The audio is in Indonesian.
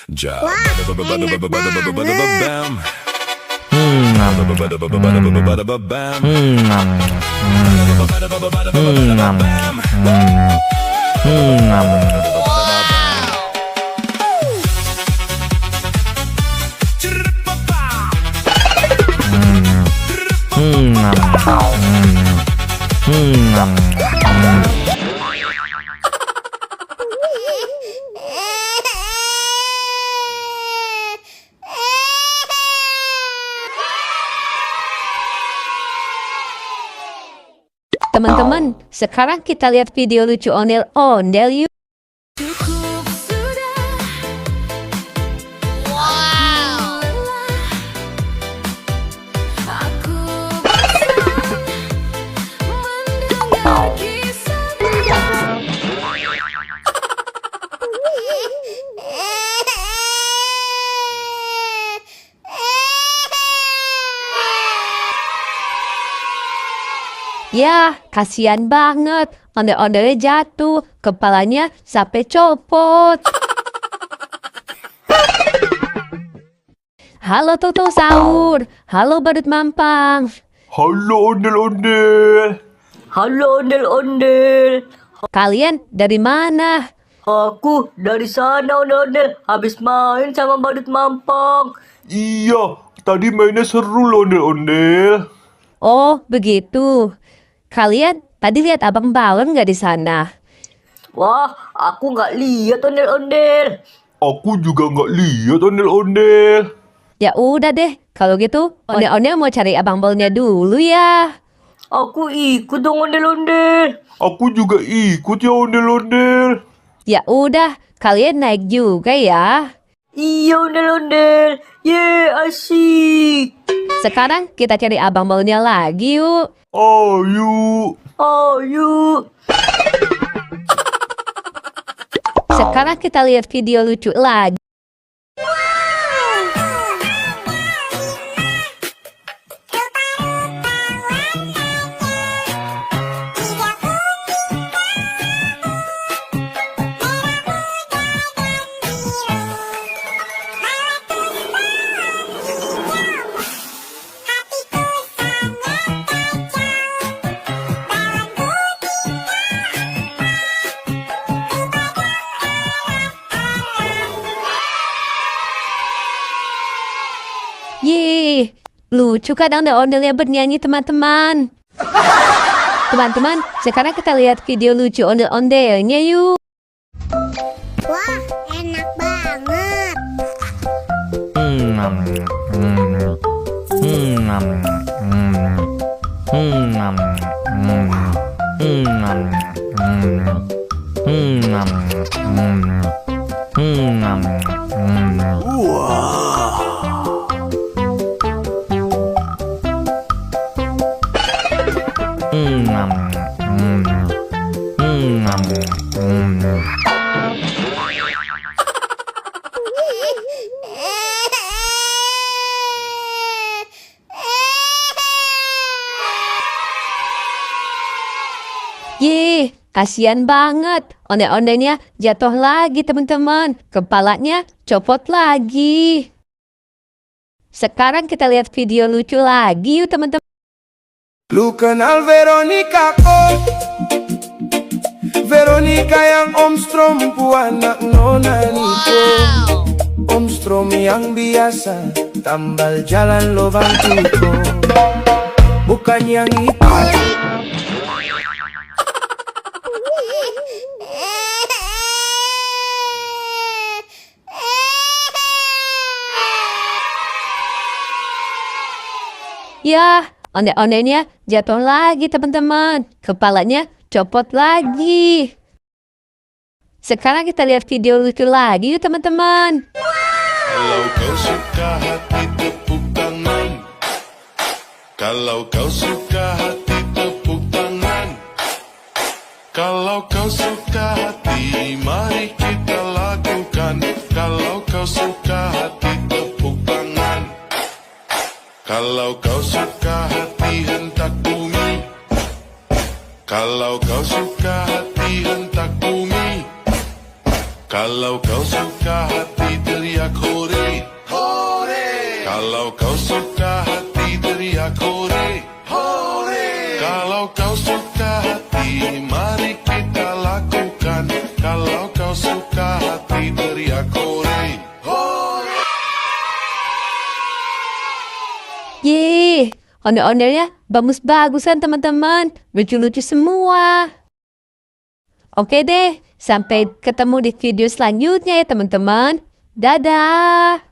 Job. Teman-teman, sekarang kita lihat video lucu ondel-ondel yuk. Cukup sudah. Wow. Aku bosan mendengar kisah. Ya, kasihan banget. Ondel-ondelnya jatuh, kepalanya sampai copot. Halo Toto Sahur, halo Badut Mampang. Halo ondel-ondel. Halo ondel-ondel. Kalian dari mana? Aku dari sana ondel-ondel. Habis main sama badut mampang. Iya, tadi mainnya seru loh ondel-ondel. Oh, begitu. Kalian tadi lihat Abang Balon nggak di sana? Wah, aku nggak lihat ondel-ondel. Aku juga nggak lihat ondel-ondel. Ya udah deh, kalau gitu ondel-ondel mau cari Abang Balonnya dulu ya. Aku ikut dong ondel-ondel. Aku juga ikut ya ondel-ondel. Ya udah, kalian naik juga ya. Iya ondel-ondel. Ye, asyik. Sekarang kita cari Abang Balonnya lagi yuk. Ayo. Ayo. Sekarang kita lihat video lucu lagi. Yeay, lucu kan ondel-ondelnya bernyanyi teman-teman. Teman-teman, sekarang kita lihat video lucu ondel-ondelnya yuk. Wah, enak banget. Yeay, kasihan banget. Ondel-ondelnya jatuh lagi teman-teman. Kepalanya copot lagi. Sekarang kita lihat video lucu lagi yuk teman-teman. Lu kenal Veronica kok? Veronica yang Om Strom anak Nona Niko. Om Strom yang biasa tambal jalan lubang tuko. Bukan yang itu. Ya, ondel-ondelnya jatuh lagi teman-teman. Kepalanya copot lagi. Sekarang kita lihat video lucu lagi yuk teman-teman. Kalau kau suka hati tepuk tangan. Kalau kau suka hati tepuk tangan. Kalau kau suka hati mari kita lakukan. Kalau kau suka hati tepuk tangan. Kalau kau suka hati hentak bumi. Kalau kau suka hati hentak bumi. Kalau kau suka hati teriak. Yeay, ondel-ondelnya bagus-bagusan teman-teman. Lucu-lucu semua. Oke deh, sampai ketemu di video selanjutnya ya teman-teman. Dadah!